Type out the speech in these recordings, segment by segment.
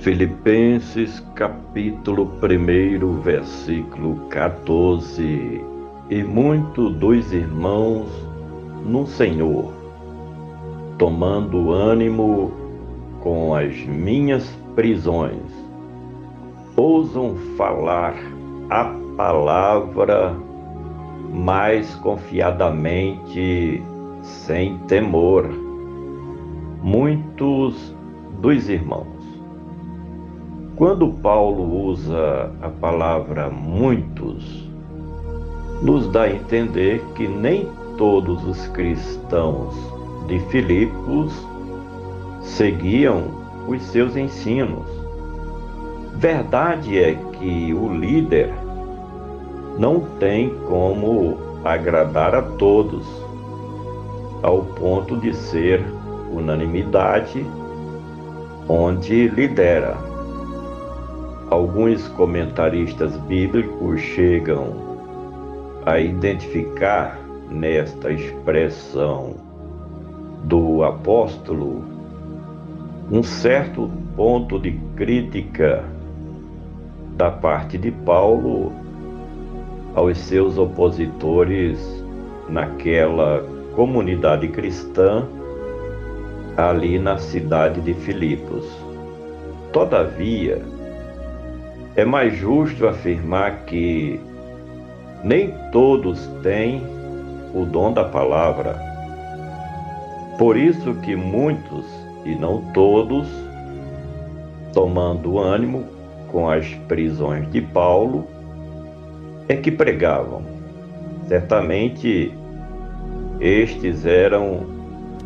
Filipenses capítulo 1, versículo 14. E muito dos irmãos no Senhor, tomando ânimo com as minhas prisões, ousam falar a palavra mais confiadamente, sem temor. Muitos dos irmãos. Quando Paulo usa a palavra muitos, nos dá a entender que nem todos os cristãos de Filipos seguiam os seus ensinos. Verdade é que o líder não tem como agradar a todos, ao ponto de ser unanimidade onde lidera. Alguns comentaristas bíblicos chegam a identificar nesta expressão do apóstolo um certo ponto de crítica da parte de Paulo aos seus opositores naquela comunidade cristã ali na cidade de Filipos. Todavia, é mais justo afirmar que nem todos têm o dom da palavra. Por isso que muitos, e não todos, tomando ânimo com as prisões de Paulo, é que pregavam. Certamente estes eram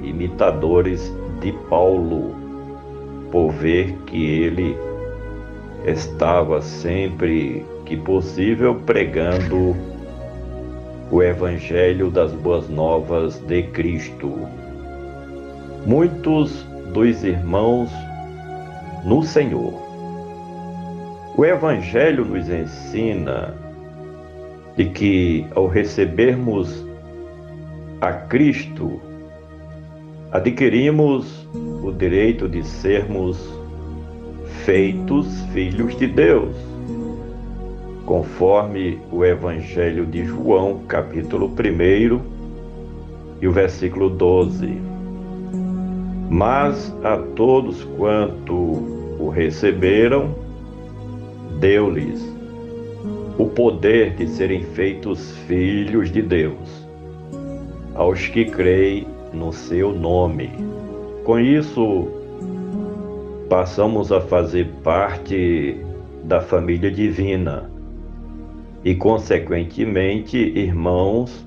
imitadores de Paulo, por ver que ele estava sempre que possível pregando o Evangelho das Boas Novas de Cristo. Muitos dos irmãos no Senhor. O Evangelho nos ensina de que ao recebermos a Cristo, adquirimos o direito de sermos feitos filhos de Deus, conforme o Evangelho de João, capítulo 1 e o versículo 12. Mas a todos quanto o receberam, deu-lhes o poder de serem feitos filhos de Deus, aos que creem no seu nome. Com isso, passamos a fazer parte da família divina e, consequentemente, irmãos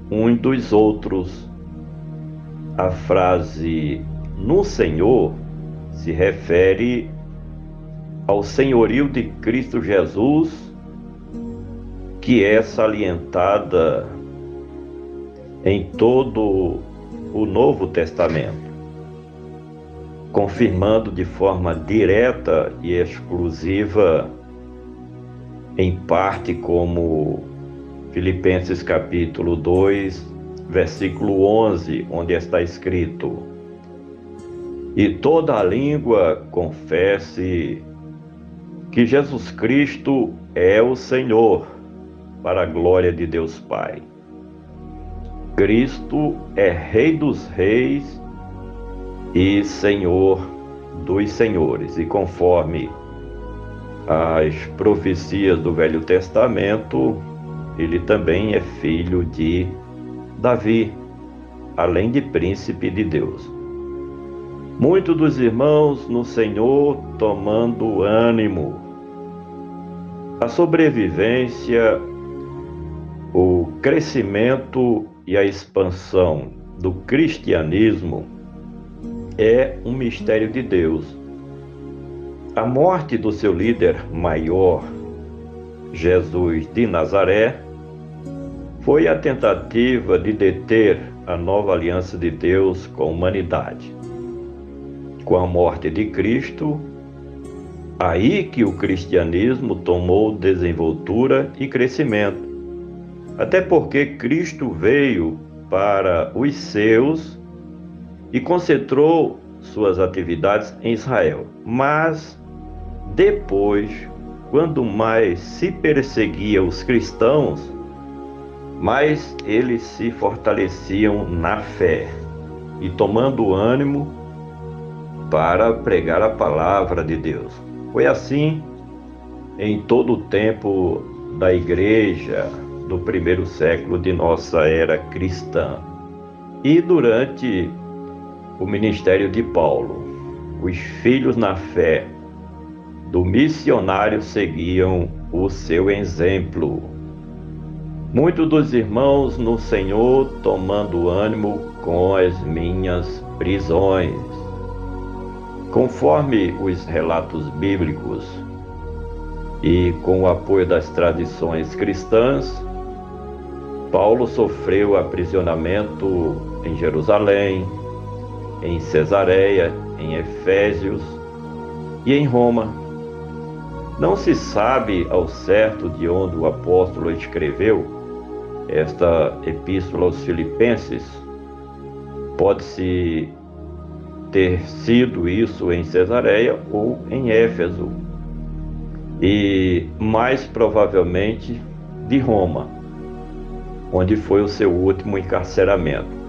uns dos outros. A frase "no Senhor" se refere ao senhorio de Cristo Jesus, que é salientada em todo o Novo Testamento, confirmando de forma direta e exclusiva, em parte, como Filipenses capítulo 2, versículo 11, onde está escrito: "E toda a língua confesse que Jesus Cristo é o Senhor, para a glória de Deus Pai." Cristo é Rei dos Reis e Senhor dos Senhores, e conforme as profecias do Velho Testamento, ele também é filho de Davi, além de príncipe de Deus. Muitos dos irmãos no Senhor tomando ânimo. A sobrevivência, o crescimento e a expansão do cristianismo é um mistério de Deus. A morte do seu líder maior, Jesus de Nazaré, foi a tentativa de deter a nova aliança de Deus com a humanidade. Com a morte de Cristo, aí que o cristianismo tomou desenvoltura e crescimento. Até porque Cristo veio para os seus e concentrou suas atividades em Israel. Mas Depois, quando mais se perseguia os cristãos, mais eles se fortaleciam na fé e tomando ânimo para pregar a palavra de Deus. Foi assim em todo o tempo da igreja do primeiro século de nossa era cristã. E durante o ministério de Paulo, os filhos na fé do missionário seguiam o seu exemplo. Muitos dos irmãos no Senhor tomando ânimo com as minhas prisões. Conforme os relatos bíblicos e com o apoio das tradições cristãs, Paulo sofreu aprisionamento em Jerusalém, em Cesareia, em Efésios e em Roma. Não se sabe ao certo de onde o apóstolo escreveu esta epístola aos Filipenses. Pode-se ter sido isso em Cesareia ou em Éfeso, e mais provavelmente de Roma, onde foi o seu último encarceramento.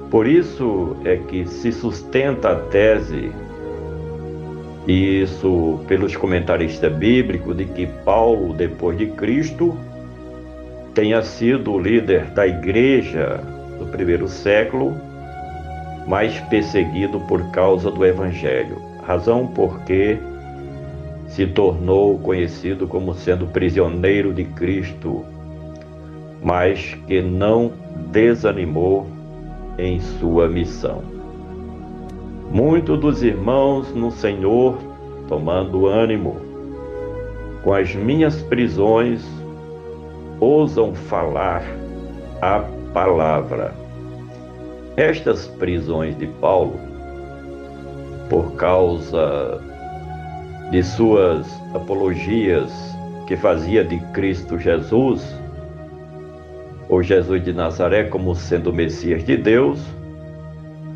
Por isso é que se sustenta a tese, e isso pelos comentaristas bíblicos, de que Paulo, depois de Cristo, tenha sido o líder da igreja do primeiro século mais perseguido por causa do Evangelho, razão porque se tornou conhecido como sendo prisioneiro de Cristo, mas que não desanimou em sua missão. Muitos dos irmãos no Senhor, tomando ânimo com as minhas prisões, ousam falar a palavra. Estas prisões de Paulo, por causa de suas apologias que fazia de Cristo Jesus, ou Jesus de Nazaré, como sendo o Messias de Deus,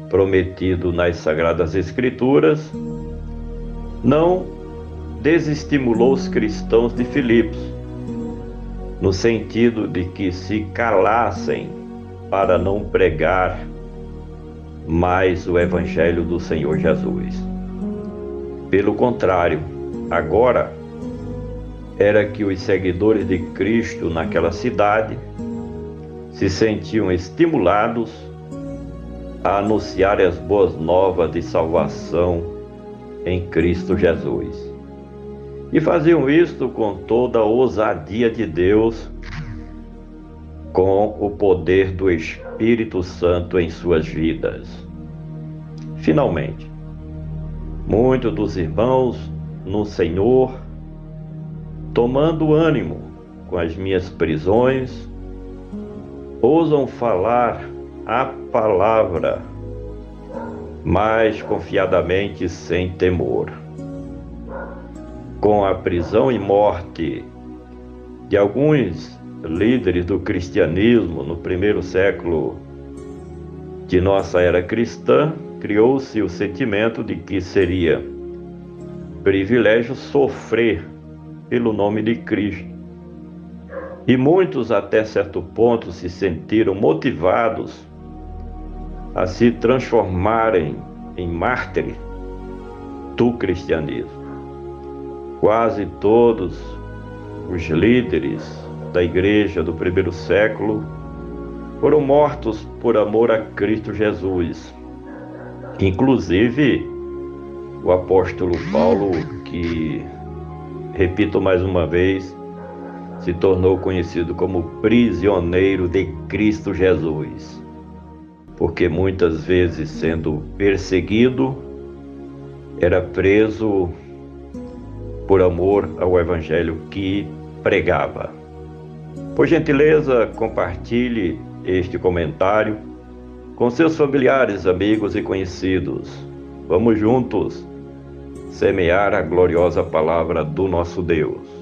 prometido nas Sagradas Escrituras, não desestimulou os cristãos de Filipos, no sentido de que se calassem para não pregar mais o Evangelho do Senhor Jesus. Pelo contrário, agora era que os seguidores de Cristo naquela cidade se sentiam estimulados a anunciar as boas novas de salvação em Cristo Jesus. E faziam isto com toda a ousadia de Deus, com o poder do Espírito Santo em suas vidas. Finalmente, muitos dos irmãos no Senhor, tomando ânimo com as minhas prisões, ousam falar a palavra mais confiadamente, sem temor. Com a prisão e morte de alguns líderes do cristianismo no primeiro século de nossa era cristã, criou-se o sentimento de que seria privilégio sofrer pelo nome de Cristo. E muitos, até certo ponto, se sentiram motivados a se transformarem em mártires do cristianismo. Quase todos os líderes da igreja do primeiro século foram mortos por amor a Cristo Jesus. Inclusive o apóstolo Paulo, que, repito mais uma vez, se tornou conhecido como prisioneiro de Cristo Jesus, porque muitas vezes, sendo perseguido, era preso por amor ao Evangelho que pregava. Por gentileza, compartilhe este comentário com seus familiares, amigos e conhecidos. Vamos juntos semear a gloriosa palavra do nosso Deus.